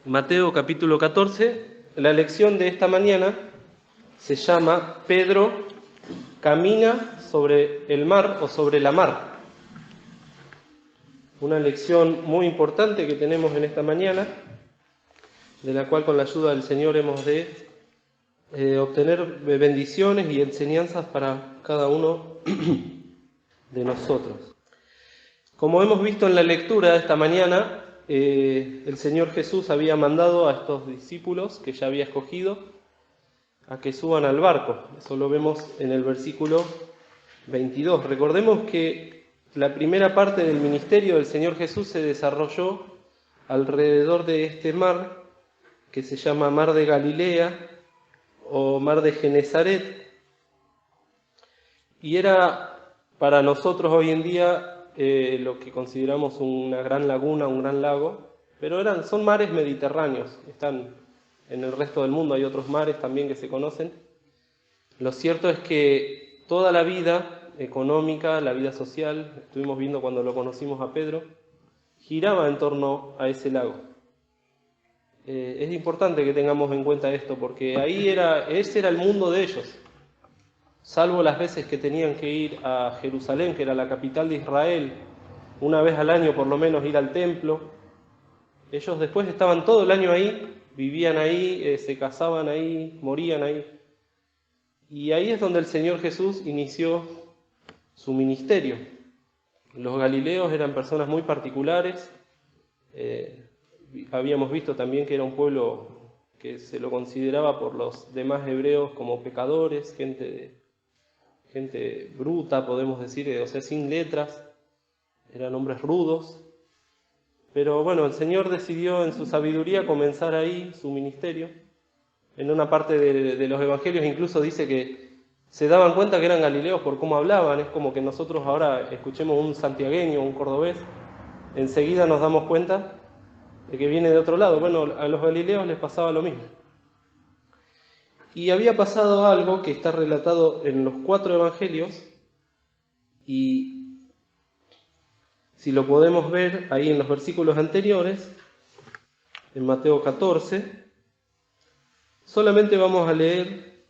Mateo capítulo 14, la lección de esta mañana se llama Pedro camina sobre el mar o sobre la mar. Una lección muy importante que tenemos en esta mañana, de la cual con la ayuda del Señor hemos de obtener bendiciones y enseñanzas para cada uno de nosotros. Como hemos visto en la lectura de esta mañana, el Señor Jesús había mandado a estos discípulos que ya había escogido a que suban al barco. Eso lo vemos en el versículo 22. Recordemos que la primera parte del ministerio del Señor Jesús se desarrolló alrededor de este mar que se llama Mar de Galilea o Mar de Genezaret, y era para nosotros hoy en día lo que consideramos una gran laguna, un gran lago, pero son mares mediterráneos, están en el resto del mundo, hay otros mares también que se conocen. Lo cierto es que toda la vida económica, la vida social, estuvimos viendo cuando lo conocimos a Pedro, giraba en torno a ese lago. Es importante que tengamos en cuenta esto, porque ese era el mundo de ellos. Salvo las veces que tenían que ir a Jerusalén, que era la capital de Israel, una vez al año por lo menos ir al templo. Ellos después estaban todo el año ahí, vivían ahí, se casaban ahí, morían ahí. Y ahí es donde el Señor Jesús inició su ministerio. Los galileos eran personas muy particulares. Habíamos visto también que era un pueblo que se lo consideraba por los demás hebreos como pecadores, gente bruta, podemos decir, o sea, sin letras, eran hombres rudos. Pero bueno, el Señor decidió en su sabiduría comenzar ahí su ministerio. En una parte de los evangelios incluso dice que se daban cuenta que eran galileos por cómo hablaban. Es como que nosotros ahora escuchemos un santiagueño, un cordobés, enseguida nos damos cuenta de que viene de otro lado. Bueno, a los galileos les pasaba lo mismo. Y había pasado algo que está relatado en los 4 evangelios, y si lo podemos ver ahí en los versículos anteriores, en Mateo 14, solamente vamos a leer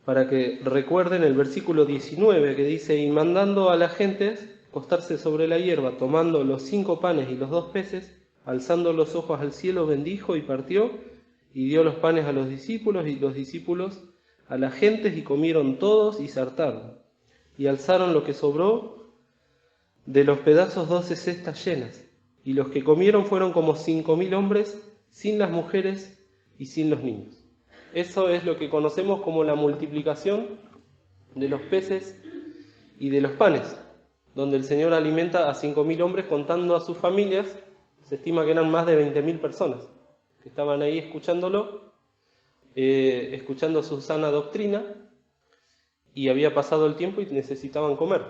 para que recuerden el versículo 19 que dice: y mandando a las gentes acostarse sobre la hierba, tomando los 5 panes y los 2 peces, alzando los ojos al cielo, bendijo y partió, y dio los panes a los discípulos, y los discípulos a las gentes, y comieron todos y se hartaron. Y alzaron lo que sobró de los pedazos 12 cestas llenas. Y los que comieron fueron como 5.000 hombres, sin las mujeres y sin los niños. Eso es lo que conocemos como la multiplicación de los peces y de los panes, donde el Señor alimenta a 5.000 hombres contando a sus familias. Se estima que eran más de 20.000 personas que estaban ahí escuchándolo, escuchando su sana doctrina, y había pasado el tiempo y necesitaban comer.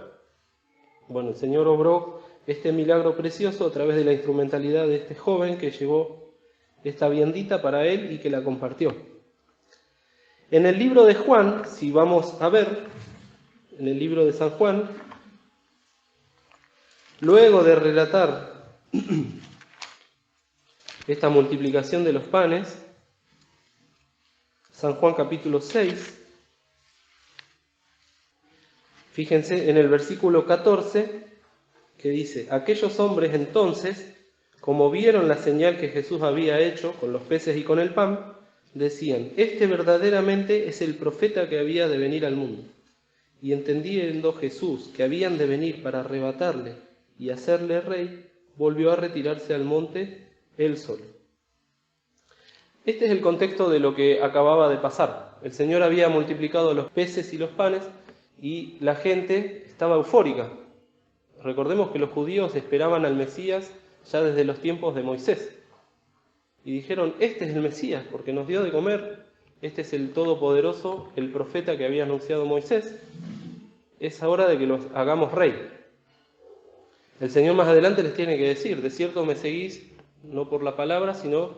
Bueno, el Señor obró este milagro precioso a través de la instrumentalidad de este joven que llevó esta viandita para él y que la compartió. En el libro de Juan, si vamos a ver, en el libro de San Juan, luego de relatar esta multiplicación de los panes, San Juan capítulo 6, fíjense en el versículo 14 que dice: aquellos hombres entonces, como vieron la señal que Jesús había hecho con los peces y con el pan, decían: este verdaderamente es el profeta que había de venir al mundo. Y entendiendo Jesús que habían de venir para arrebatarle y hacerle rey, volvió a retirarse al monte él solo. Este es el contexto de lo que acababa de pasar. El Señor había multiplicado los peces y los panes y la gente estaba eufórica. Recordemos que los judíos esperaban al Mesías ya desde los tiempos de Moisés. Y dijeron: este es el Mesías porque nos dio de comer, este es el Todopoderoso, el profeta que había anunciado Moisés. Es hora de que los hagamos rey. El Señor más adelante les tiene que decir: de cierto me seguís, no por la palabra, sino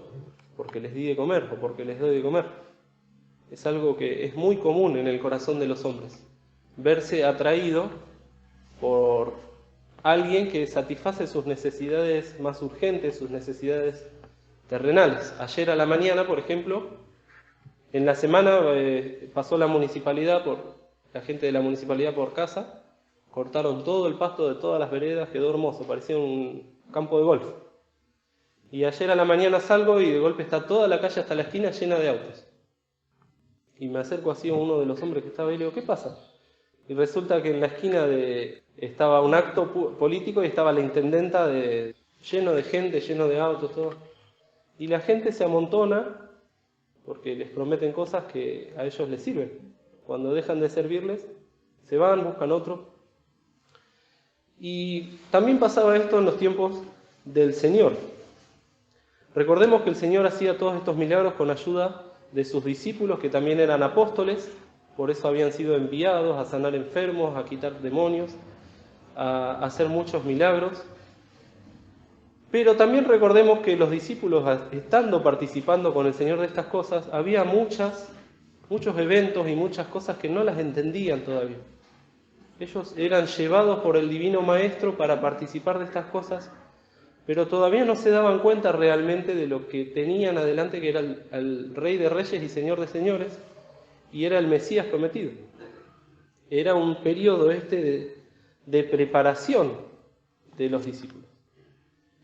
porque les di de comer o porque les doy de comer. Es algo que es muy común en el corazón de los hombres, verse atraído por alguien que satisface sus necesidades más urgentes, sus necesidades terrenales. Ayer a la mañana, por ejemplo, en la semana pasó la gente de la municipalidad por casa, cortaron todo el pasto de todas las veredas, quedó hermoso, parecía un campo de golf. Y ayer a la mañana salgo y de golpe está toda la calle hasta la esquina llena de autos. Y me acerco así a uno de los hombres que estaba ahí y le digo, ¿qué pasa? Y resulta que en la esquina estaba un acto político y estaba la intendenta lleno de gente, lleno de autos, todo. Y la gente se amontona porque les prometen cosas que a ellos les sirven. Cuando dejan de servirles, se van, buscan otro. Y también pasaba esto en los tiempos del Señor. Recordemos que el Señor hacía todos estos milagros con ayuda de sus discípulos, que también eran apóstoles, por eso habían sido enviados a sanar enfermos, a quitar demonios, a hacer muchos milagros. Pero también recordemos que los discípulos, estando participando con el Señor de estas cosas, había muchos eventos y muchas cosas que no las entendían todavía. Ellos eran llevados por el Divino Maestro para participar de estas cosas, pero todavía no se daban cuenta realmente de lo que tenían adelante, que era el Rey de Reyes y Señor de Señores, y era el Mesías prometido. Era un periodo de preparación de los discípulos.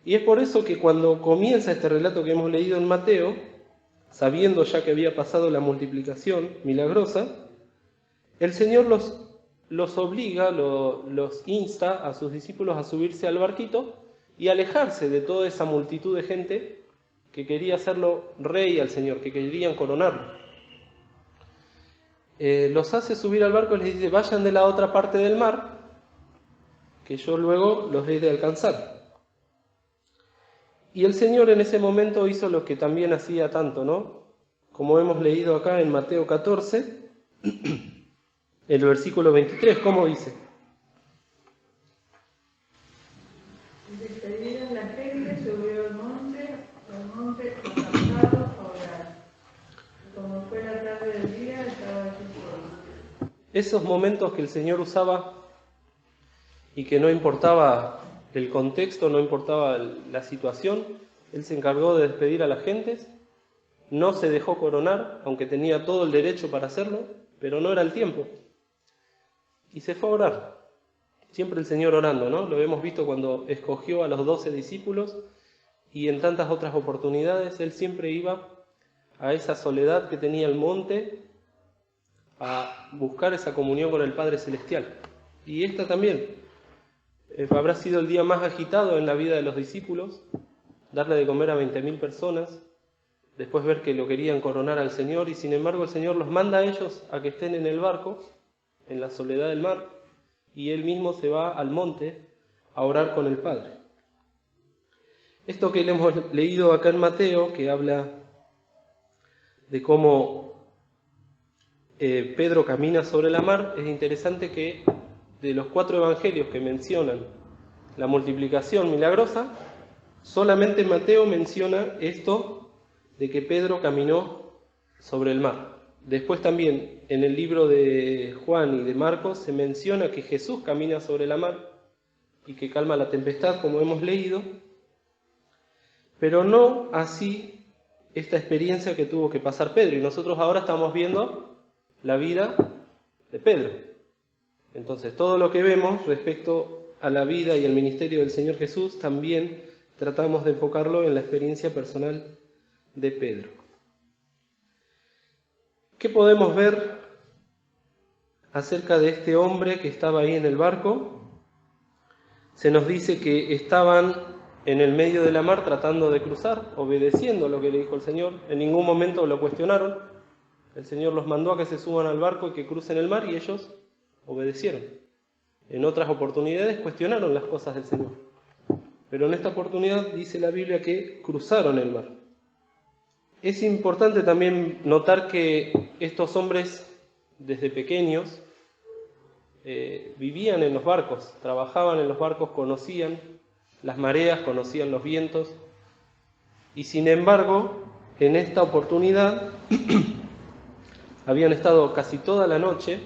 Y es por eso que cuando comienza este relato que hemos leído en Mateo, sabiendo ya que había pasado la multiplicación milagrosa, el Señor los obliga, los insta a sus discípulos a subirse al barquito y alejarse de toda esa multitud de gente que quería hacerlo rey al Señor, que querían coronarlo. Los hace subir al barco y les dice, vayan de la otra parte del mar, que yo luego los he de alcanzar. Y el Señor en ese momento hizo lo que también hacía tanto, ¿no? Como hemos leído acá en Mateo 14, el versículo 23, ¿cómo dice? Despedida la gente, subió al monte apartado a orar. Y como fue la tarde del día, estaba allí solo. Esos momentos que el Señor usaba y que no importaba el contexto, no importaba la situación, Él se encargó de despedir a las gentes, no se dejó coronar, aunque tenía todo el derecho para hacerlo, pero no era el tiempo. Y se fue a orar. Siempre el Señor orando, ¿no? Lo hemos visto cuando escogió a los 12 discípulos y en tantas otras oportunidades Él siempre iba a esa soledad que tenía el monte a buscar esa comunión con el Padre Celestial. Y esta también habrá sido el día más agitado en la vida de los discípulos, darle de comer a 20.000 personas, después ver que lo querían coronar al Señor, y sin embargo el Señor los manda a ellos a que estén en el barco, en la soledad del mar, y Él mismo se va al monte a orar con el Padre. Esto que le hemos leído acá en Mateo, que habla de cómo Pedro camina sobre la mar, es interesante que de los 4 evangelios que mencionan la multiplicación milagrosa, solamente Mateo menciona esto de que Pedro caminó sobre el mar. Después también en el libro de Juan y de Marcos se menciona que Jesús camina sobre la mar y que calma la tempestad, como hemos leído, pero no así esta experiencia que tuvo que pasar Pedro. Y nosotros ahora estamos viendo la vida de Pedro. Entonces, todo lo que vemos respecto a la vida y el ministerio del Señor Jesús, también tratamos de enfocarlo en la experiencia personal de Pedro. ¿Qué podemos ver acerca de este hombre que estaba ahí en el barco? Se nos dice que estaban en el medio de la mar tratando de cruzar, obedeciendo lo que le dijo el Señor. En ningún momento lo cuestionaron. El Señor los mandó a que se suban al barco y que crucen el mar, y ellos obedecieron. En otras oportunidades cuestionaron las cosas del Señor, pero en esta oportunidad dice la Biblia que cruzaron el mar. Es importante también notar que estos hombres desde pequeños vivían en los barcos, trabajaban en los barcos, conocían las mareas, conocían los vientos, y sin embargo en esta oportunidad habían estado casi toda la noche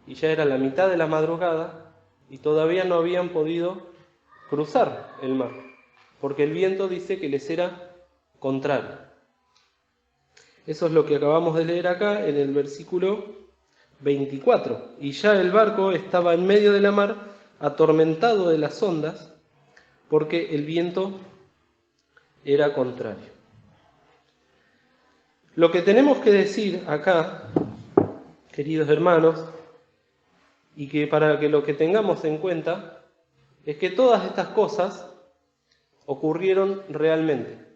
y ya era la mitad de la madrugada y todavía no habían podido cruzar el mar, porque el viento dice que les era contrario. Eso es lo que acabamos de leer acá en el versículo 24. Y ya el barco estaba en medio de la mar, atormentado de las ondas, porque el viento era contrario. Lo que tenemos que decir acá, queridos hermanos, y que para que lo que tengamos en cuenta, es que todas estas cosas ocurrieron realmente.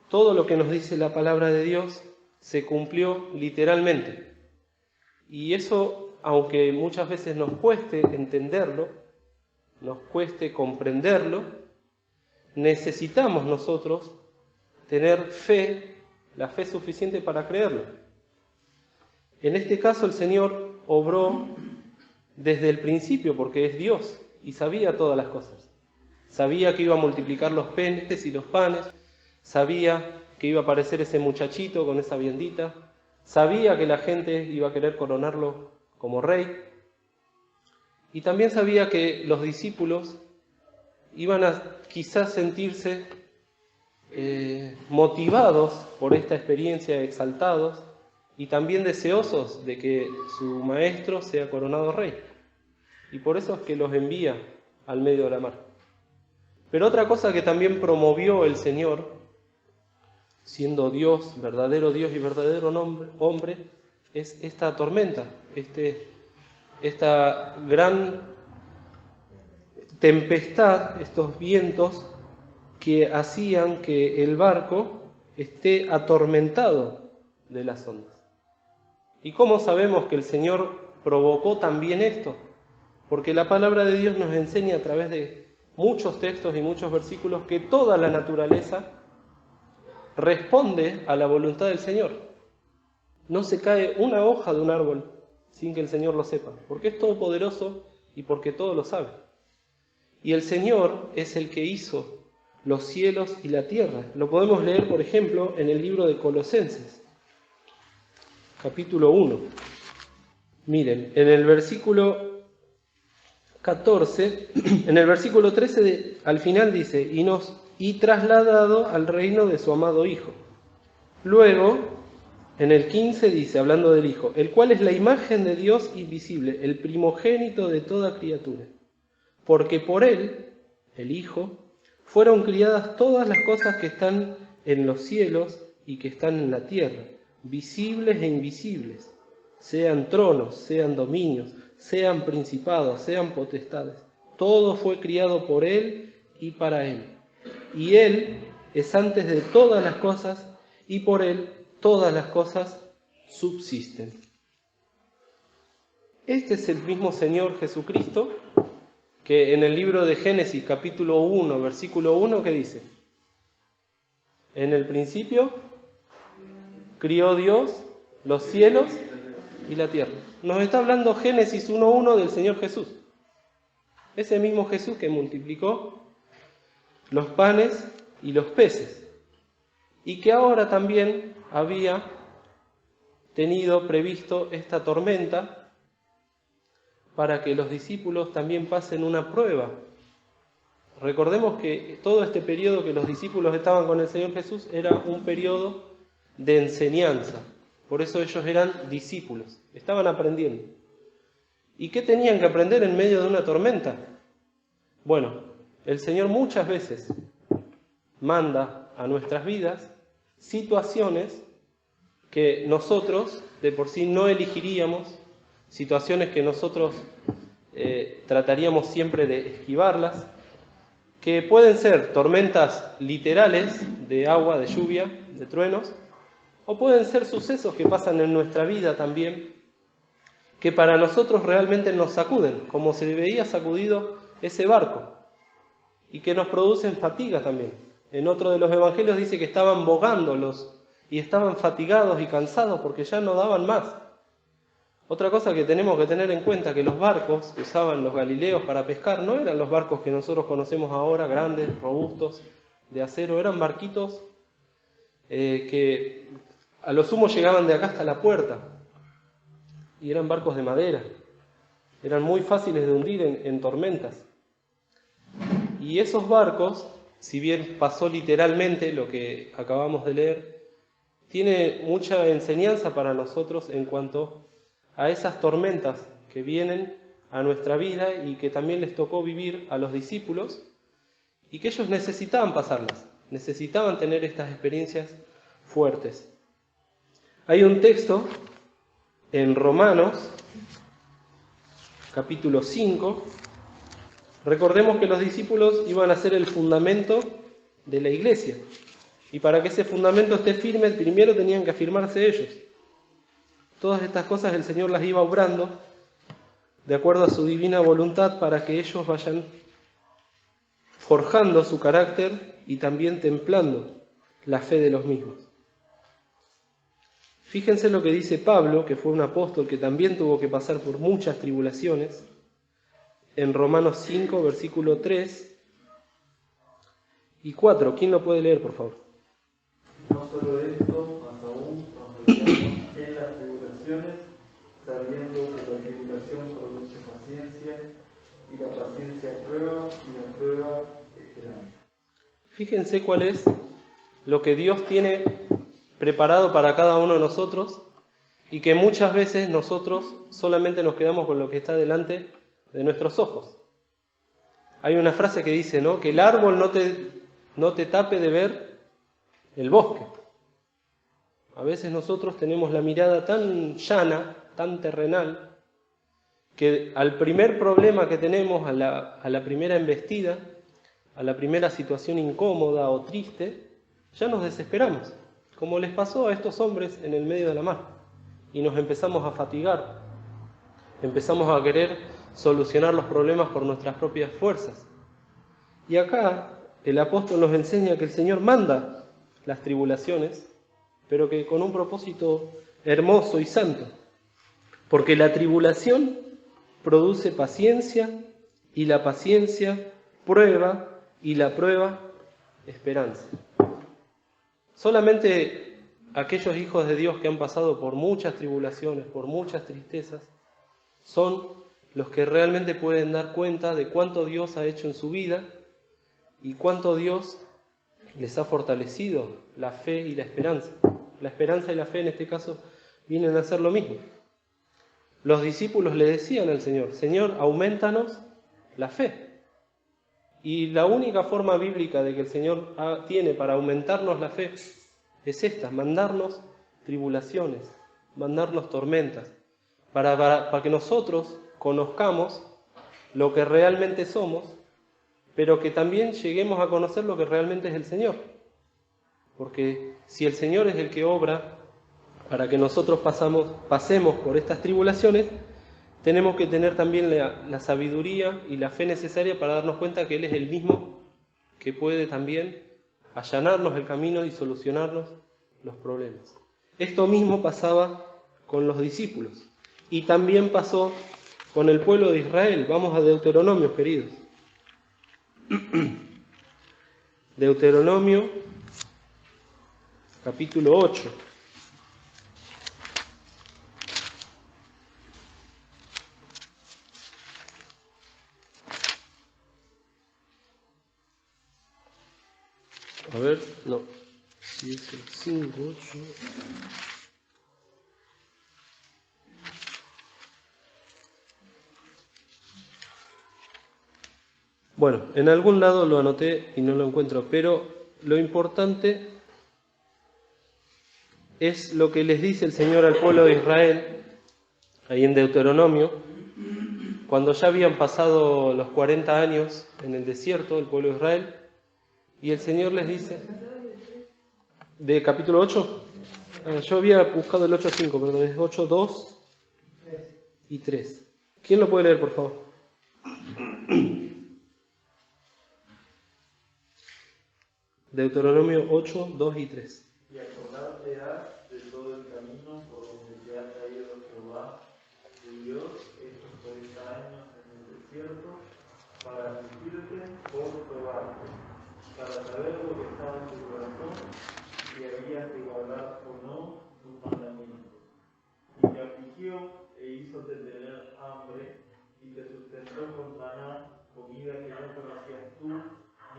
Todo lo que nos dice la palabra de Dios se cumplió literalmente. Y eso, aunque muchas veces nos cueste entenderlo, nos cueste comprenderlo, necesitamos nosotros tener fe, la fe suficiente para creerlo. En este caso el Señor obró desde el principio porque es Dios y sabía todas las cosas. Sabía que iba a multiplicar los peces y los panes, sabía que iba a aparecer ese muchachito con esa viandita, sabía que la gente iba a querer coronarlo como rey, y también sabía que los discípulos iban a quizás sentirse motivados por esta experiencia, exaltados, y también deseosos de que su maestro sea coronado rey. Y por eso es que los envía al medio de la mar. Pero otra cosa que también promovió el Señor, siendo Dios y verdadero hombre, es esta tormenta, esta gran tempestad, estos vientos que hacían que el barco esté atormentado de las ondas. ¿Y cómo sabemos que el Señor provocó también esto? Porque la palabra de Dios nos enseña a través de muchos textos y muchos versículos que toda la naturaleza responde a la voluntad del Señor. No se cae una hoja de un árbol sin que el Señor lo sepa, porque es todopoderoso y porque todo lo sabe. Y el Señor es el que hizo los cielos y la tierra. Lo podemos leer, por ejemplo, en el libro de Colosenses, capítulo 1. Miren, en el versículo 14, en el versículo 13 al final dice, y trasladado al reino de su amado Hijo. Luego, en el 15 dice, hablando del Hijo, el cual es la imagen de Dios invisible, el primogénito de toda criatura. Porque por él, el Hijo, fueron criadas todas las cosas que están en los cielos y que están en la tierra, visibles e invisibles, sean tronos, sean dominios, sean principados, sean potestades. Todo fue criado por él y para él. Y él es antes de todas las cosas, y por él todas las cosas subsisten. Este es el mismo Señor Jesucristo que en el libro de Génesis, capítulo 1, versículo 1, ¿qué dice? En el principio crió Dios los cielos y la tierra. Nos está hablando Génesis 1.1 del Señor Jesús. Ese mismo Jesús que multiplicó los panes y los peces. Y que ahora también había tenido previsto esta tormenta para que los discípulos también pasen una prueba. Recordemos que todo este periodo que los discípulos estaban con el Señor Jesús era un periodo de enseñanza. Por eso ellos eran discípulos, estaban aprendiendo. ¿Y qué tenían que aprender en medio de una tormenta? Bueno, el Señor muchas veces manda a nuestras vidas situaciones que nosotros de por sí no elegiríamos, situaciones que nosotros trataríamos siempre de esquivarlas, que pueden ser tormentas literales de agua, de lluvia, de truenos, o pueden ser sucesos que pasan en nuestra vida también, que para nosotros realmente nos sacuden, como se veía sacudido ese barco, y que nos producen fatiga también. En otro de los evangelios dice que estaban bogándolos y estaban fatigados y cansados porque ya no daban más. Otra cosa que tenemos que tener en cuenta, que los barcos que usaban los galileos para pescar no eran los barcos que nosotros conocemos ahora, grandes, robustos, de acero, eran barquitos que a lo sumo llegaban de acá hasta la puerta, y eran barcos de madera, eran muy fáciles de hundir en tormentas. Y esos barcos si bien pasó literalmente lo que acabamos de leer, tiene mucha enseñanza para nosotros en cuanto a esas tormentas que vienen a nuestra vida y que también les tocó vivir a los discípulos y que ellos necesitaban pasarlas, necesitaban tener estas experiencias fuertes. Hay un texto en Romanos, capítulo 5. Recordemos que los discípulos iban a ser el fundamento de la iglesia. Y para que ese fundamento esté firme, primero tenían que afirmarse ellos. Todas estas cosas el Señor las iba obrando de acuerdo a su divina voluntad para que ellos vayan forjando su carácter y también templando la fe de los mismos. Fíjense lo que dice Pablo, que fue un apóstol que también tuvo que pasar por muchas tribulaciones, en Romanos 5, versículo 3 y 4. ¿Quién lo puede leer, por favor? No solo esto, más aún nos gloriamos en las tribulaciones, sabiendo que la tribulación produce paciencia, y la paciencia prueba, y la prueba esperanza. Fíjense cuál es lo que Dios tiene preparado para cada uno de nosotros y que muchas veces nosotros solamente nos quedamos con lo que está delante de nuestros ojos. Hay una frase que dice, ¿no?, que el árbol no te tape de ver el bosque. A veces nosotros tenemos la mirada tan llana, tan terrenal, que al primer problema que tenemos, a la primera embestida, a la primera situación incómoda o triste, ya nos desesperamos, como les pasó a estos hombres en el medio de la mar, y nos empezamos a fatigar, empezamos a querer solucionar los problemas por nuestras propias fuerzas. Y acá el apóstol nos enseña que el Señor manda las tribulaciones, pero que con un propósito hermoso y santo, porque la tribulación produce paciencia, y la paciencia prueba, y la prueba esperanza. Solamente aquellos hijos de Dios que han pasado por muchas tribulaciones, por muchas tristezas, son los que realmente pueden dar cuenta de cuánto Dios ha hecho en su vida y cuánto Dios les ha fortalecido la fe y la esperanza. La esperanza y la fe en este caso vienen a ser lo mismo. Los discípulos le decían al Señor, Señor, aumentanos la fe. Y la única forma bíblica de que el Señor tiene para aumentarnos la fe es esta, mandarnos tribulaciones, mandarnos tormentas, para que nosotros conozcamos lo que realmente somos, pero que también lleguemos a conocer lo que realmente es el Señor. Porque si el Señor es el que obra para que nosotros pasemos por estas tribulaciones, tenemos que tener también la sabiduría y la fe necesaria para darnos cuenta que Él es el mismo que puede también allanarnos el camino y solucionarnos los problemas. Esto mismo pasaba con los discípulos y también pasó con el pueblo de Israel. Vamos a Deuteronomio, queridos. Deuteronomio, capítulo 8. A ver, no. 7, 5, 8. Bueno, en algún lado lo anoté y no lo encuentro, pero lo importante es lo que les dice el Señor al pueblo de Israel, ahí en Deuteronomio, cuando ya habían pasado los 40 años en el desierto, el pueblo de Israel, y el Señor les dice, de capítulo 8, yo había buscado el 8.5, perdón, es 8.2 y 3. ¿Quién lo puede leer, por favor? Deuteronomio 8, 2 y 3. Y acordarte has de todo el camino por donde te ha traído Jehová, tu Dios, estos 40 años en el desierto, para afligirte por probarte, para saber lo que estaba en tu corazón, si habías de guardar o no tus mandamientos. Y te afligió e hízote tener hambre, y te sustentó con maná, comida que no conocías tú,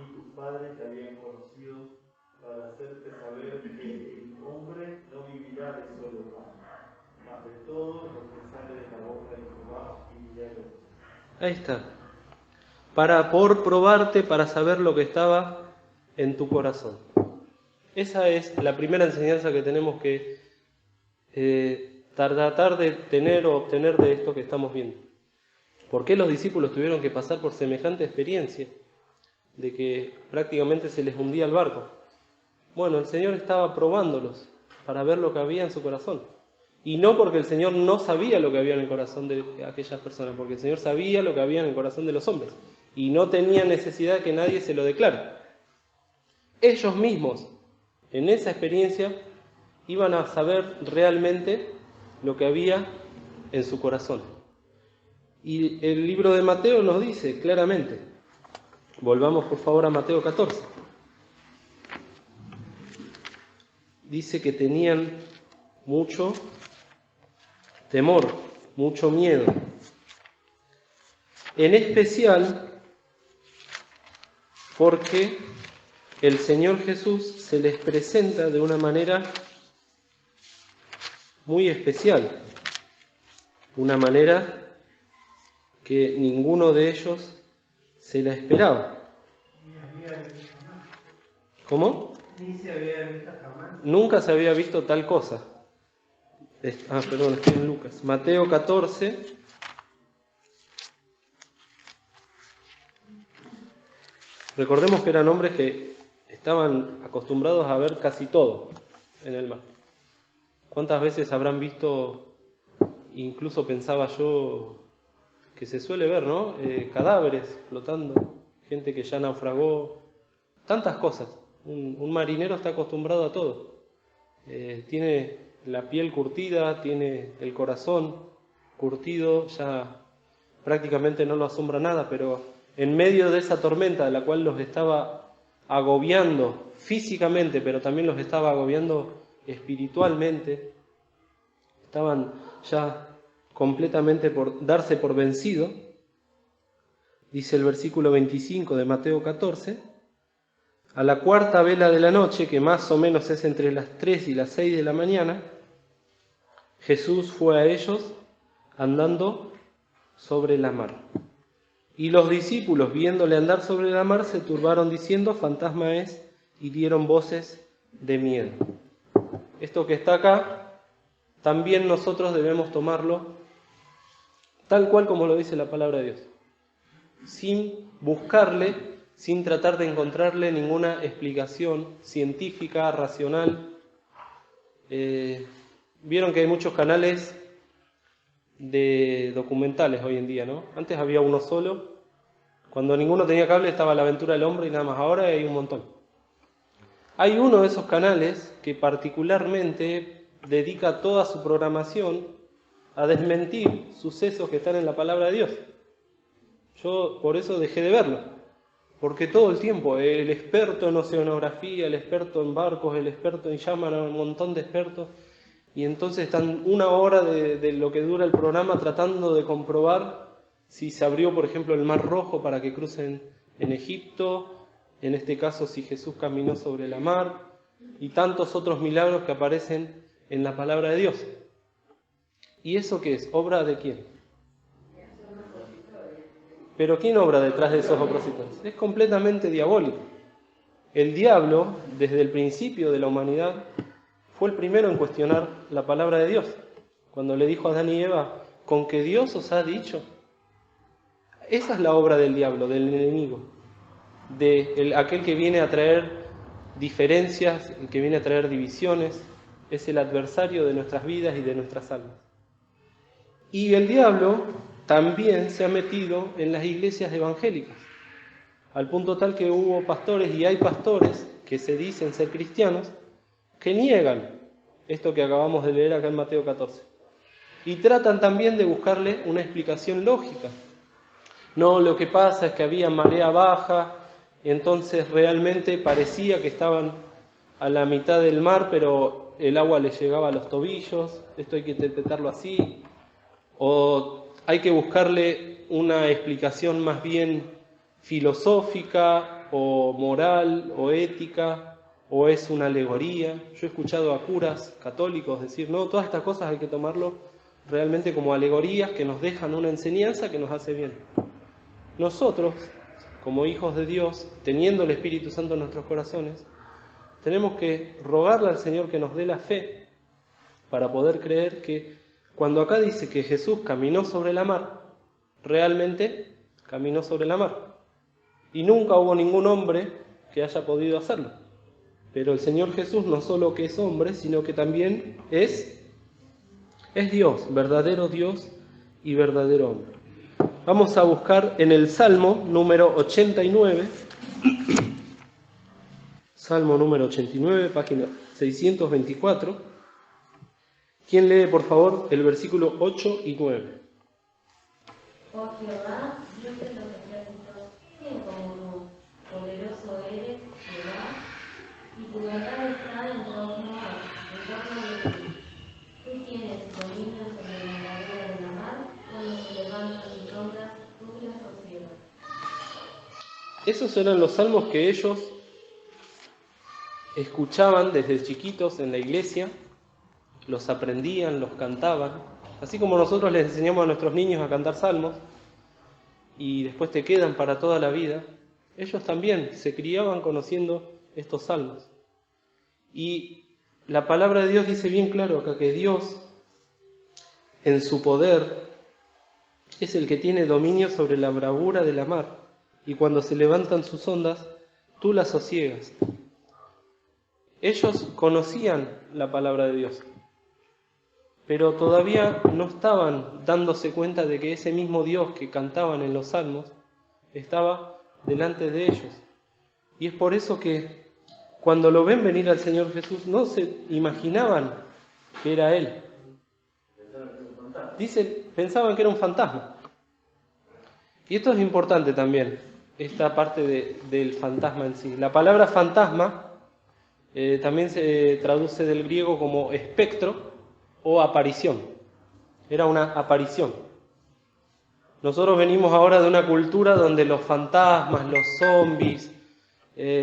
ni tus padres te habían conocido, para hacerte saber que el hombre no vivirá de solo pan, mas de todo lo que sale de la boca de Jehová vivirá el hombre. Ahí está. Por probarte, para saber lo que estaba en tu corazón. Esa es la primera enseñanza que tenemos que tratar de tener o obtener de esto que estamos viendo. ¿Por qué los discípulos tuvieron que pasar por semejante experiencia de que prácticamente se les hundía el barco? Bueno, el Señor estaba probándolos para ver lo que había en su corazón. Y no porque el Señor no sabía lo que había en el corazón de aquellas personas, porque el Señor sabía lo que había en el corazón de los hombres. Y no tenía necesidad de que nadie se lo declare. Ellos mismos, en esa experiencia, iban a saber realmente lo que había en su corazón. Y el libro de Mateo nos dice claramente, volvamos por favor a Mateo 14, dice que tenían mucho temor, mucho miedo. En especial porque el Señor Jesús se les presenta de una manera muy especial, una manera que ninguno de ellos se la esperaba. ¿Cómo? Nunca se había visto tal cosa. Perdón, estoy en Lucas. Mateo 14. Recordemos que eran hombres que estaban acostumbrados a ver casi todo en el mar. ¿Cuántas veces habrán visto, incluso pensaba yo, que se suele ver, ¿no? Cadáveres flotando, gente que ya naufragó, tantas cosas. Un marinero está acostumbrado a todo. Tiene la piel curtida, tiene el corazón curtido, ya prácticamente no lo asombra nada, pero en medio de esa tormenta de la cual los estaba agobiando físicamente, pero también los estaba agobiando espiritualmente, estaban ya completamente por darse por vencido. Dice el versículo 25 de Mateo 14, a la cuarta vela de la noche, que más o menos es entre las 3 y las 6 de la mañana, Jesús fue a ellos andando sobre la mar. Y los discípulos, viéndole andar sobre la mar, se turbaron diciendo, fantasma es, y dieron voces de miedo. Esto que está acá, también nosotros debemos tomarlo tal cual como lo dice la palabra de Dios, sin buscarle, sin tratar de encontrarle ninguna explicación científica, racional. Vieron que hay muchos canales de documentales hoy en día, ¿no? Antes había uno solo, cuando ninguno tenía cable estaba La Aventura del Hombre y nada más, ahora hay un montón. Hay uno de esos canales que particularmente dedica toda su programación a desmentir sucesos que están en la palabra de Dios. Yo por eso dejé de verlo, porque todo el tiempo el experto en oceanografía, el experto en barcos, el experto en llaman a un montón de expertos, y entonces están una hora de lo que dura el programa tratando de comprobar si se abrió, por ejemplo, el Mar Rojo para que crucen en Egipto, en este caso si Jesús caminó sobre la mar, y tantos otros milagros que aparecen en la palabra de Dios. ¿Y eso qué es? ¿Obra de quién? Pero ¿quién obra detrás de esos opositores? Es completamente diabólico. El diablo, desde el principio de la humanidad, fue el primero en cuestionar la palabra de Dios. Cuando le dijo a Adán y Eva, ¿con que Dios os ha dicho? Esa es la obra del diablo, del enemigo, de aquel que viene a traer diferencias, el que viene a traer divisiones, es el adversario de nuestras vidas y de nuestras almas. Y el diablo también se ha metido en las iglesias evangélicas, al punto tal que hubo pastores y hay pastores que se dicen ser cristianos, que niegan esto que acabamos de leer acá en Mateo 14. Y tratan también de buscarle una explicación lógica. No, lo que pasa es que había marea baja, entonces realmente parecía que estaban a la mitad del mar, pero el agua les llegaba a los tobillos, esto hay que interpretarlo así. O hay que buscarle una explicación más bien filosófica, o moral o ética o es una alegoría. Yo he escuchado a curas católicos decir, no, todas estas cosas hay que tomarlo realmente como alegorías que nos dejan una enseñanza que nos hace bien. Nosotros, como hijos de Dios, teniendo el Espíritu Santo en nuestros corazones, tenemos que rogarle al Señor que nos dé la fe para poder creer que cuando acá dice que Jesús caminó sobre la mar, realmente caminó sobre la mar. Y nunca hubo ningún hombre que haya podido hacerlo. Pero el Señor Jesús no solo que es hombre, sino que también es Dios y verdadero hombre. Vamos a buscar en el Salmo número 89, Salmo número 89, página 624. ¿Quién lee, por favor, el versículo 8 y 9? Oh Jehová, Dios de los ejércitos, ¿quién como tú? Poderoso eres, Jehová, y tu verdad está en torno de ti. Tú tienes dominio sobre la ladera de la mar, cuando se levantan sus ondas, tú las sosiegas. Esos eran los salmos que ellos escuchaban desde chiquitos en la iglesia, los aprendían, los cantaban, así como nosotros les enseñamos a nuestros niños a cantar salmos y después te quedan para toda la vida. Ellos también se criaban conociendo estos salmos. Y la palabra de Dios dice bien claro acá que Dios, en su poder, es el que tiene dominio sobre la bravura de la mar, y cuando se levantan sus ondas, tú las sosiegas. Ellos conocían la palabra de Dios, pero todavía no estaban dándose cuenta de que ese mismo Dios que cantaban en los salmos estaba delante de ellos. Y es por eso que cuando lo ven venir al Señor Jesús, no se imaginaban que era Él. Dicen, pensaban que era un fantasma. Y esto es importante también, esta parte del fantasma en sí. La palabra fantasma también se traduce del griego como espectro o aparición. Era una aparición. Nosotros venimos ahora de una cultura donde los fantasmas, los zombies,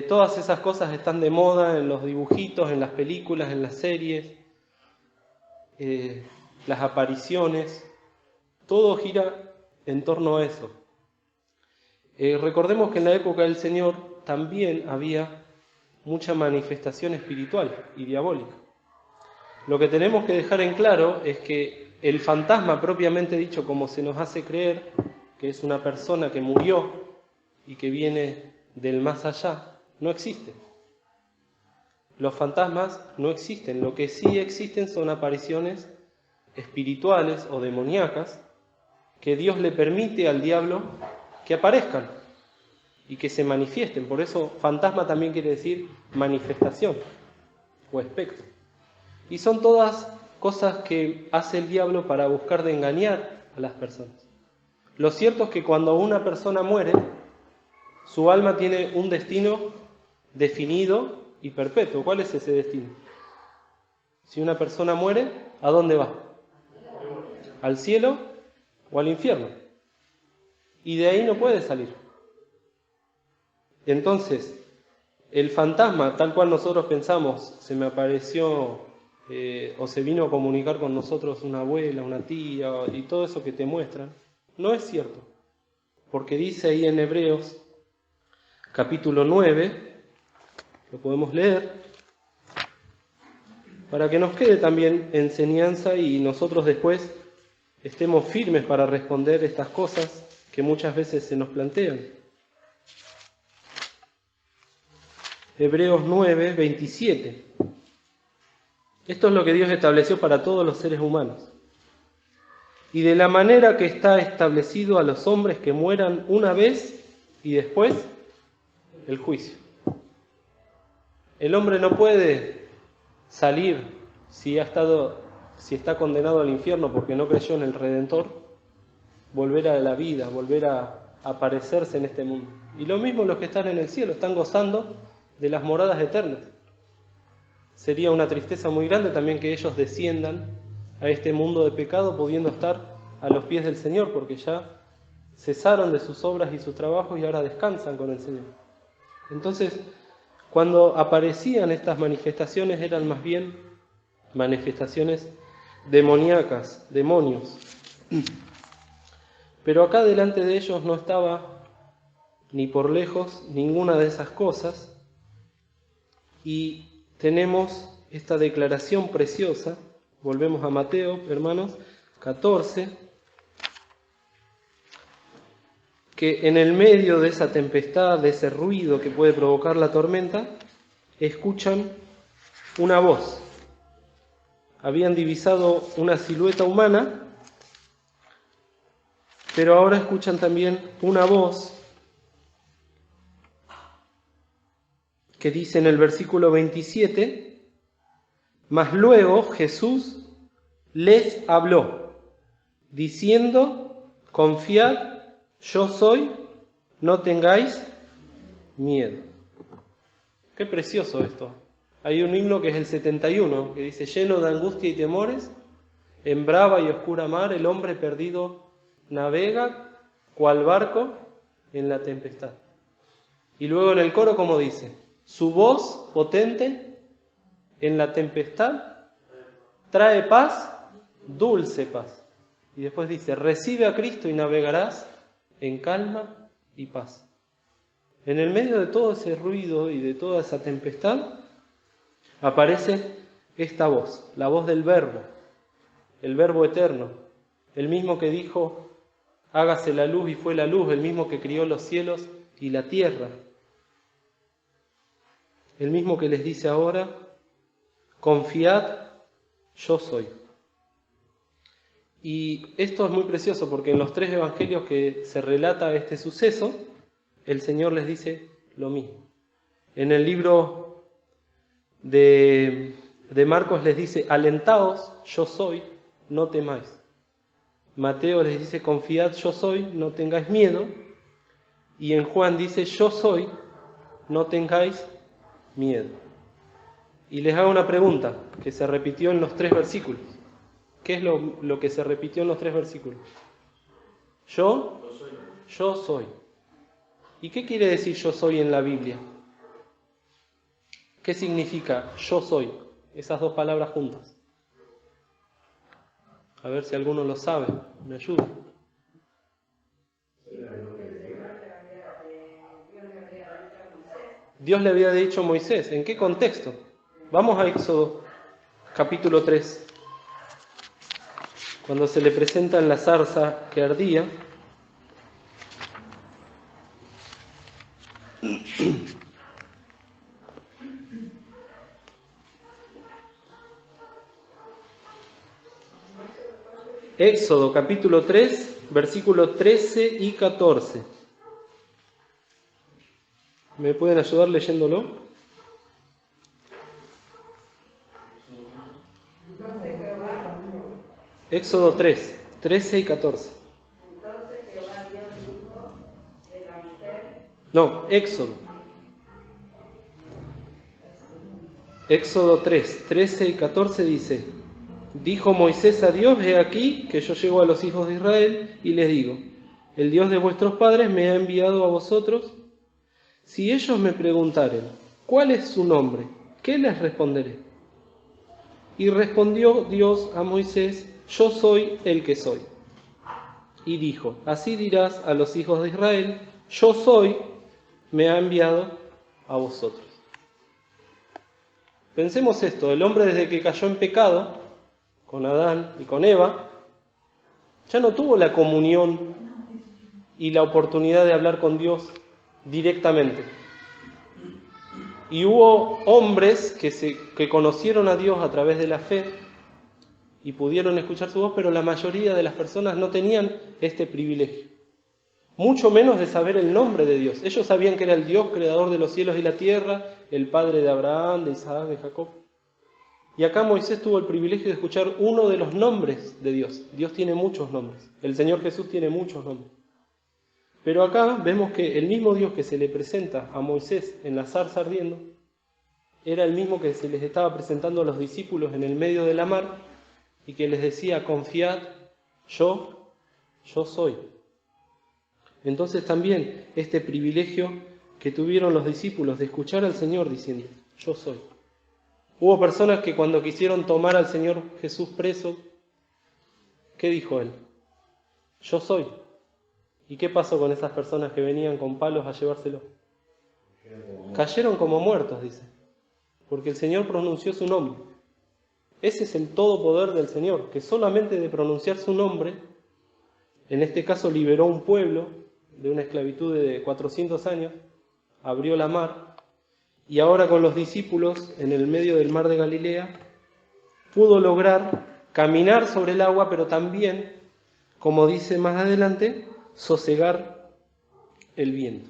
todas esas cosas están de moda en los dibujitos, en las películas, en las series, las apariciones, todo gira en torno a eso. Recordemos que en la época del Señor también había mucha manifestación espiritual y diabólica. Lo que tenemos que dejar en claro es que el fantasma propiamente dicho, como se nos hace creer, que es una persona que murió y que viene del más allá, no existe. Los fantasmas no existen. Lo que sí existen son apariciones espirituales o demoníacas que Dios le permite al diablo que aparezcan y que se manifiesten. Por eso fantasma también quiere decir manifestación o espectro. Y son todas cosas que hace el diablo para buscar de engañar a las personas. Lo cierto es que cuando una persona muere, su alma tiene un destino definido y perpetuo. ¿Cuál es ese destino? Si una persona muere, ¿a dónde va? ¿Al cielo o al infierno? Y de ahí no puede salir. Entonces, el fantasma, tal cual nosotros pensamos, se me apareció o se vino a comunicar con nosotros una abuela, una tía y todo eso que te muestran, no es cierto. Porque dice ahí en Hebreos, capítulo 9, lo podemos leer, para que nos quede también enseñanza y nosotros después estemos firmes para responder estas cosas que muchas veces se nos plantean. Hebreos 9, 27. Esto es lo que Dios estableció para todos los seres humanos. Y de la manera que está establecido a los hombres que mueran una vez y después el juicio. El hombre no puede salir si está condenado al infierno porque no creyó en el Redentor, volver a la vida, volver a aparecerse en este mundo. Y lo mismo los que están en el cielo, están gozando de las moradas eternas. Sería una tristeza muy grande también que ellos desciendan a este mundo de pecado pudiendo estar a los pies del Señor, porque ya cesaron de sus obras y sus trabajos y ahora descansan con el Señor. Entonces, cuando aparecían estas manifestaciones eran más bien manifestaciones demoníacas, demonios. Pero acá delante de ellos no estaba ni por lejos ninguna de esas cosas, y tenemos esta declaración preciosa. Volvemos a Mateo, hermanos, 14, que en el medio de esa tempestad, de ese ruido que puede provocar la tormenta, escuchan una voz. Habían divisado una silueta humana, pero ahora escuchan también una voz que dice en el versículo 27, mas luego Jesús les habló, diciendo, confiad, yo soy, no tengáis miedo. Qué precioso esto. Hay un himno que es el 71, que dice, lleno de angustia y temores, en brava y oscura mar el hombre perdido navega, cual barco en la tempestad. Y luego en el coro, como dice, su voz potente en la tempestad trae paz, dulce paz. Y después dice, recibe a Cristo y navegarás en calma y paz. En el medio de todo ese ruido y de toda esa tempestad, aparece esta voz, la voz del Verbo, el Verbo eterno, el mismo que dijo, hágase la luz y fue la luz, el mismo que crió los cielos y la tierra, el mismo que les dice ahora, confiad, yo soy. Y esto es muy precioso porque en los 3 evangelios que se relata este suceso, el Señor les dice lo mismo. En el libro de Marcos les dice, alentaos, yo soy, no temáis. Mateo les dice, confiad, yo soy, no tengáis miedo. Y en Juan dice, yo soy, no tengáis miedo. Y les hago una pregunta que se repitió en los 3 versículos. ¿Qué es lo que se repitió en los 3 versículos? Yo soy. ¿Y qué quiere decir yo soy en la Biblia? ¿Qué significa yo soy? Esas 2 palabras juntas. A ver si alguno lo sabe, me ayuda. Dios le había dicho a Moisés, ¿en qué contexto? Vamos a Éxodo, capítulo 3. Cuando se le presenta en la zarza que ardía, Éxodo capítulo 3, versículos 13 y 14. ¿Me pueden ayudar leyéndolo? Éxodo 3, 13 y 14. Entonces Jehová Dios dijo de la mujer, No, Éxodo. Éxodo 3, 13 y 14 dice, dijo Moisés a Dios, he aquí que yo llego a los hijos de Israel y les digo, el Dios de vuestros padres me ha enviado a vosotros. Si ellos me preguntaren, ¿cuál es su nombre? ¿Qué les responderé? Y respondió Dios a Moisés, yo soy el que soy. Y dijo, así dirás a los hijos de Israel, yo soy, me ha enviado a vosotros. Pensemos esto, el hombre desde que cayó en pecado, con Adán y con Eva, ya no tuvo la comunión y la oportunidad de hablar con Dios directamente. Y hubo hombres que conocieron a Dios a través de la fe y pudieron escuchar su voz, pero la mayoría de las personas no tenían este privilegio. Mucho menos de saber el nombre de Dios. Ellos sabían que era el Dios creador de los cielos y la tierra, el padre de Abraham, de Isaac, de Jacob. Y acá Moisés tuvo el privilegio de escuchar uno de los nombres de Dios. Dios tiene muchos nombres. El Señor Jesús tiene muchos nombres. Pero acá vemos que el mismo Dios que se le presenta a Moisés en la zarza ardiendo, era el mismo que se les estaba presentando a los discípulos en el medio de la mar y que les decía, confiad, yo soy. Entonces también este privilegio que tuvieron los discípulos de escuchar al Señor diciendo, yo soy. Hubo personas que cuando quisieron tomar al Señor Jesús preso, ¿qué dijo Él? Yo soy. ¿Y qué pasó con esas personas que venían con palos a llevárselo? Cayeron como muertos, dice, porque el Señor pronunció su nombre. Ese es el todo poder del Señor, que solamente de pronunciar su nombre, en este caso liberó un pueblo de una esclavitud de 400 años, abrió la mar, y ahora con los discípulos en el medio del mar de Galilea, pudo lograr caminar sobre el agua, pero también, como dice más adelante, sosegar el viento.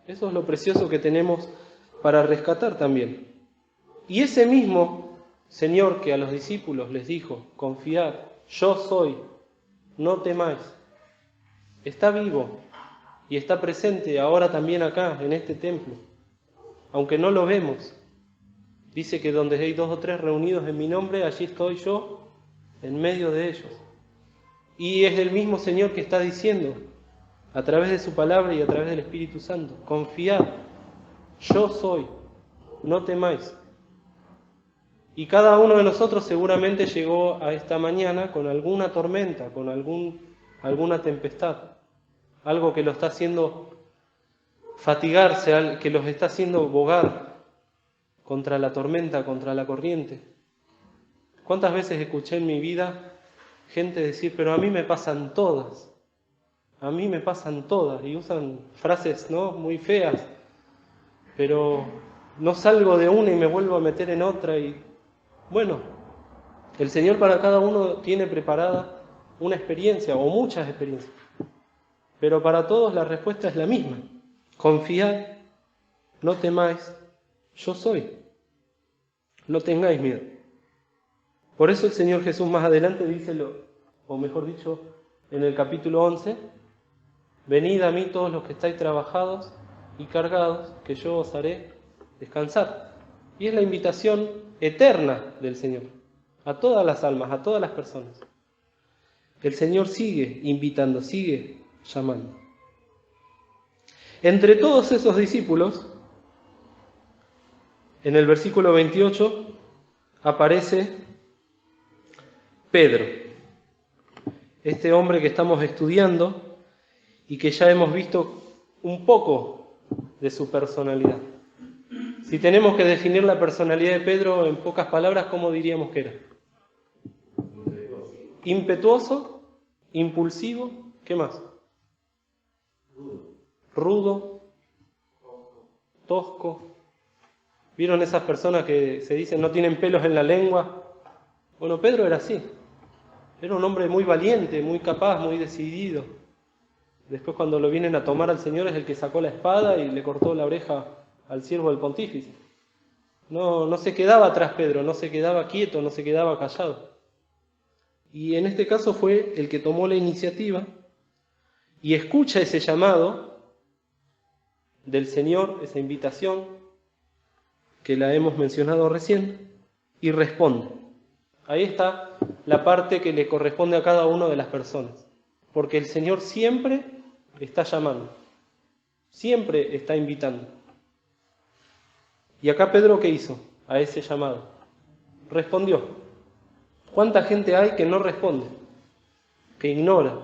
Eso es lo precioso que tenemos para rescatar también. Y ese mismo Señor que a los discípulos les dijo, confiad, yo soy, no temáis, está vivo y está presente ahora también acá, en este templo, aunque no lo vemos. Dice que donde hay 2 o 3 reunidos en mi nombre, allí estoy yo en medio de ellos. Y es el mismo Señor que está diciendo, a través de su palabra y a través del Espíritu Santo, confiad, yo soy, no temáis. Y cada uno de nosotros seguramente llegó a esta mañana con alguna tormenta, con alguna tempestad, algo que lo está haciendo fatigarse, que los está haciendo bogar contra la tormenta, contra la corriente. ¿Cuántas veces escuché en mi vida gente decir, pero a mí me pasan todas, y usan frases, ¿no?, muy feas, pero no salgo de una y me vuelvo a meter en otra? Y bueno, el Señor para cada uno tiene preparada una experiencia o muchas experiencias, pero para todos la respuesta es la misma: confiad, no temáis, yo soy, no tengáis miedo. Por eso el Señor Jesús más adelante dice, o mejor dicho, en el capítulo 11, venid a mí todos los que estáis trabajados y cargados, que yo os haré descansar. Y es la invitación eterna del Señor, a todas las almas, a todas las personas. El Señor sigue invitando, sigue llamando. Entre todos esos discípulos, en el versículo 28, aparece Pedro, este hombre que estamos estudiando y que ya hemos visto un poco de su personalidad. Si tenemos que definir la personalidad de Pedro en pocas palabras, ¿cómo diríamos que era? Impetuoso, impulsivo, ¿qué más? Rudo, tosco. ¿Vieron esas personas que se dicen no tienen pelos en la lengua? Bueno, Pedro era así. Era un hombre muy valiente, muy capaz, muy decidido. Después, cuando lo vienen a tomar al Señor, es el que sacó la espada y le cortó la oreja al siervo del pontífice. No se quedaba atrás Pedro, no se quedaba quieto, no se quedaba callado. Y en este caso fue el que tomó la iniciativa y escucha ese llamado del Señor, esa invitación que la hemos mencionado recién, y responde. Ahí está la parte que le corresponde a cada una de las personas, porque el Señor siempre está llamando, siempre está invitando. Y acá Pedro, ¿qué hizo a ese llamado? Respondió. ¿Cuánta gente hay que no responde, que ignora,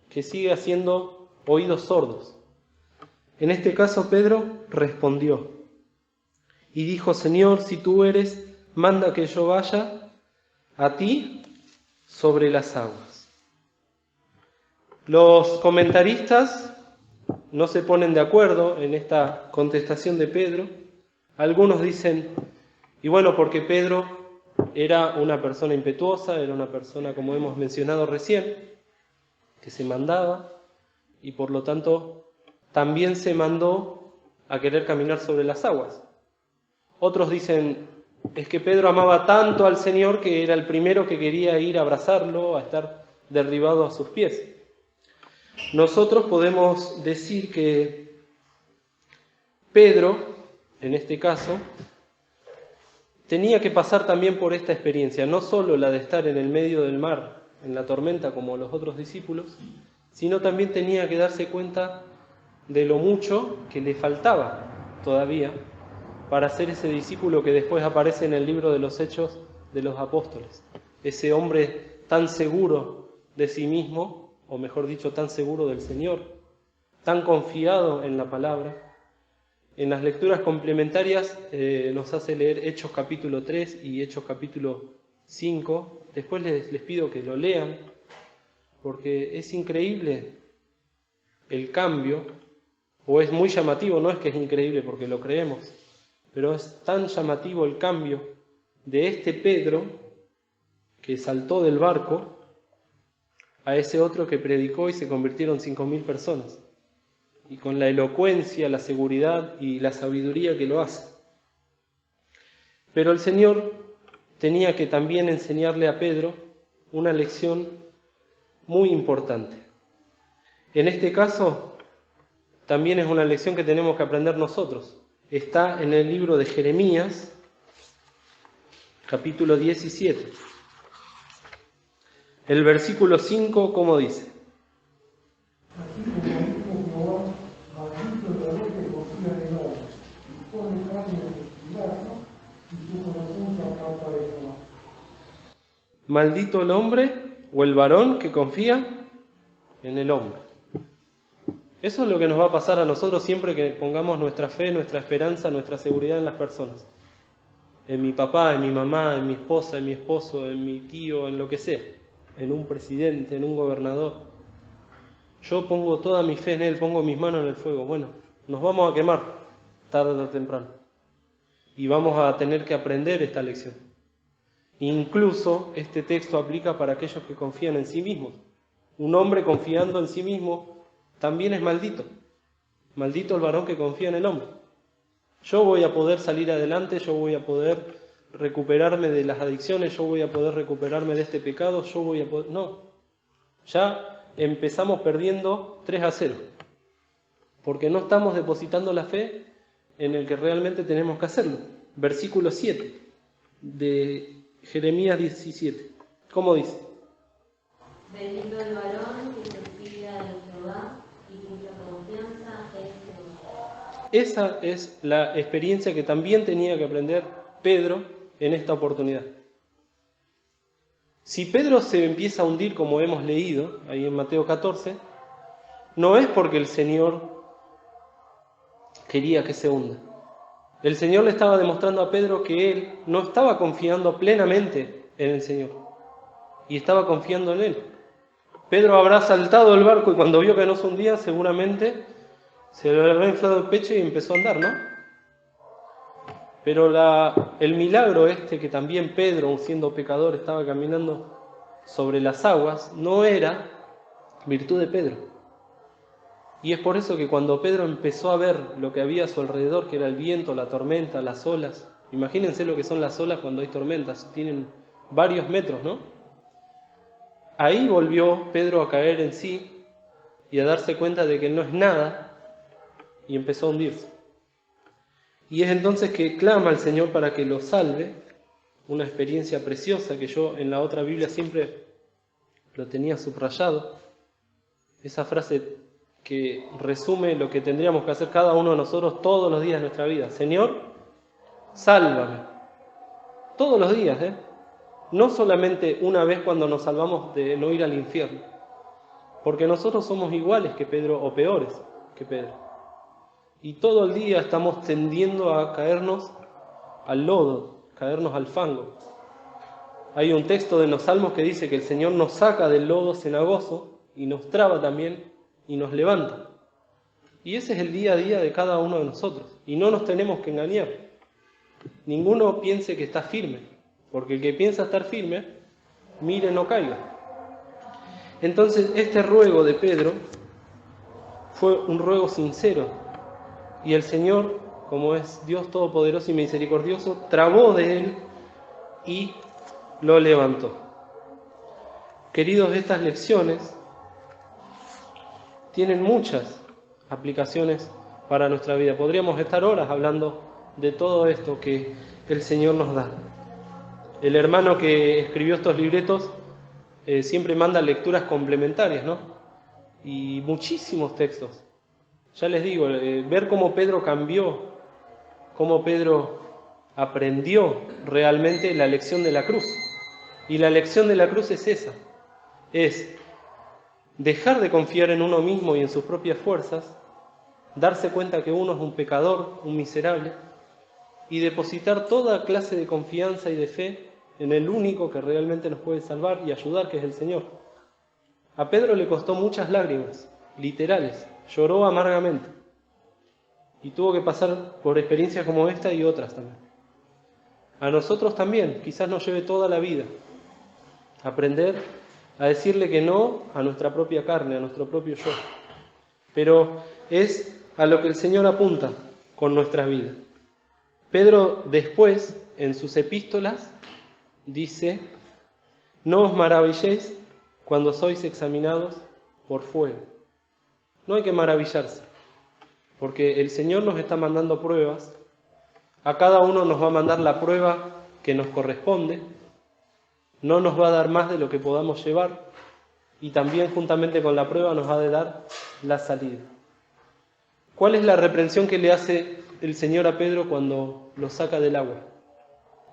que sigue haciendo oídos sordos? En este caso Pedro respondió y dijo, Señor, si tú eres, manda que yo vaya a ti sobre las aguas. Los comentaristas no se ponen de acuerdo en esta contestación de Pedro. Algunos dicen, y bueno, porque Pedro era una persona impetuosa, era una persona, como hemos mencionado recién, que se mandaba, y por lo tanto también se mandó a querer caminar sobre las aguas. Otros dicen, es que Pedro amaba tanto al Señor que era el primero que quería ir a abrazarlo, a estar derribado a sus pies. Nosotros podemos decir que Pedro, en este caso, tenía que pasar también por esta experiencia, no solo la de estar en el medio del mar, en la tormenta como los otros discípulos, sino también tenía que darse cuenta de lo mucho que le faltaba todavía para ser ese discípulo que después aparece en el libro de los Hechos de los Apóstoles. Ese hombre tan seguro de sí mismo, o mejor dicho, tan seguro del Señor, tan confiado en la palabra. En las lecturas complementarias nos hace leer Hechos capítulo 3 y Hechos capítulo 5. Después les pido que lo lean, porque es increíble el cambio, o es muy llamativo, no es que es increíble porque lo creemos, pero es tan llamativo el cambio de este Pedro que saltó del barco a ese otro que predicó y se convirtieron 5.000 personas. Y con la elocuencia, la seguridad y la sabiduría que lo hace. Pero el Señor tenía que también enseñarle a Pedro una lección muy importante. En este caso, también es una lección que tenemos que aprender nosotros. Está en el libro de Jeremías, capítulo 17. El versículo 5, ¿cómo dice? Maldito el hombre o el varón que confía en el hombre. Eso es lo que nos va a pasar a nosotros siempre que pongamos nuestra fe, nuestra esperanza, nuestra seguridad en las personas. En mi papá, en mi mamá, en mi esposa, en mi esposo, en mi tío, en lo que sea. En un presidente, en un gobernador. Yo pongo toda mi fe en él, pongo mis manos en el fuego. Bueno, nos vamos a quemar tarde o temprano. Y vamos a tener que aprender esta lección. Incluso este texto aplica para aquellos que confían en sí mismos. Un hombre confiando en sí mismo también es maldito. Maldito el varón que confía en el hombre. Yo voy a poder salir adelante, yo voy a poder recuperarme de las adicciones, yo voy a poder recuperarme de este pecado, yo voy a poder... No, ya empezamos perdiendo 3-0, porque no estamos depositando la fe en el que realmente tenemos que hacerlo. Versículo 7 de Jeremías 17. ¿Cómo dice? Bendito el varón que se fía en Jehová y cuya confianza es Jehová. Esa es la experiencia que también tenía que aprender Pedro en esta oportunidad. Si Pedro se empieza a hundir, como hemos leído ahí en Mateo 14, no es porque el Señor quería que se hunda. El Señor le estaba demostrando a Pedro que él no estaba confiando plenamente en el Señor y estaba confiando en él. Pedro habrá saltado del barco y cuando vio que no se hundía, seguramente se le habrá inflado el pecho y empezó a andar, ¿no? Pero el milagro que también Pedro, siendo pecador, estaba caminando sobre las aguas, no era virtud de Pedro. Y es por eso que cuando Pedro empezó a ver lo que había a su alrededor, que era el viento, la tormenta, las olas, imagínense lo que son las olas cuando hay tormentas, tienen varios metros, ¿no? Ahí volvió Pedro a caer en sí y a darse cuenta de que él no es nada y empezó a hundirse. Y es entonces que clama al Señor para que lo salve, una experiencia preciosa que yo en la otra Biblia siempre lo tenía subrayado, esa frase que resume lo que tendríamos que hacer cada uno de nosotros todos los días de nuestra vida. Señor, sálvame. Todos los días, no solamente una vez cuando nos salvamos de no ir al infierno, porque nosotros somos iguales que Pedro o peores que Pedro. Y todo el día estamos tendiendo a caernos al lodo, caernos al fango. Hay un texto de los Salmos que dice que el Señor nos saca del lodo cenagoso y nos traba también y nos levanta. Y ese es el día a día de cada uno de nosotros. Y no nos tenemos que engañar. Ninguno piense que está firme, porque el que piensa estar firme, mire, no caiga. Entonces, este ruego de Pedro fue un ruego sincero. Y el Señor, como es Dios todopoderoso y misericordioso, trabó de él y lo levantó. Queridos, estas lecciones tienen muchas aplicaciones para nuestra vida. Podríamos estar horas hablando de todo esto que el Señor nos da. El hermano que escribió estos libretos siempre manda lecturas complementarias, ¿no? Y muchísimos textos. Ya les digo, ver cómo Pedro cambió, cómo Pedro aprendió realmente la lección de la cruz. Y la lección de la cruz es esa, es dejar de confiar en uno mismo y en sus propias fuerzas, darse cuenta que uno es un pecador, un miserable, y depositar toda clase de confianza y de fe en el único que realmente nos puede salvar y ayudar, que es el Señor. A Pedro le costó muchas lágrimas, literales, lloró amargamente, y tuvo que pasar por experiencias como esta y otras también. A nosotros también, quizás nos lleve toda la vida aprender a decirle que no a nuestra propia carne, a nuestro propio yo. Pero es a lo que el Señor apunta con nuestras vidas. Pedro después, en sus epístolas, dice: no os maravilléis cuando sois examinados por fuego. No hay que maravillarse, porque el Señor nos está mandando pruebas. A cada uno nos va a mandar la prueba que nos corresponde. No nos va a dar más de lo que podamos llevar, y también juntamente con la prueba nos ha de dar la salida. ¿Cuál es la reprensión que le hace el Señor a Pedro cuando lo saca del agua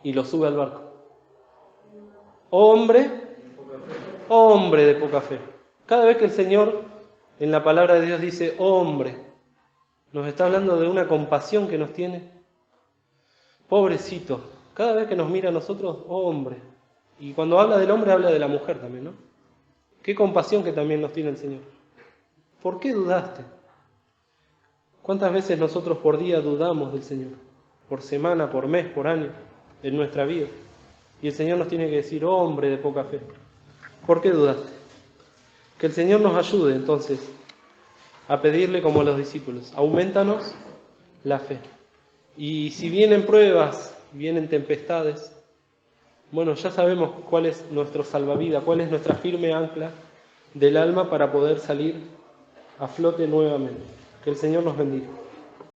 y lo sube al barco? Oh hombre de poca fe. Cada vez que el Señor en la palabra de Dios dice oh hombre, nos está hablando de una compasión que nos tiene. Pobrecito, cada vez que nos mira a nosotros, oh hombre. Y cuando habla del hombre, habla de la mujer también, ¿no? Qué compasión que también nos tiene el Señor. ¿Por qué dudaste? ¿Cuántas veces nosotros por día dudamos del Señor? Por semana, por mes, por año, en nuestra vida. Y el Señor nos tiene que decir, oh hombre de poca fe, ¿por qué dudaste? Que el Señor nos ayude entonces a pedirle como a los discípulos, aumentanos la fe. Y si vienen pruebas, vienen tempestades, bueno, ya sabemos cuál es nuestro salvavidas, cuál es nuestra firme ancla del alma para poder salir a flote nuevamente. Que el Señor nos bendiga.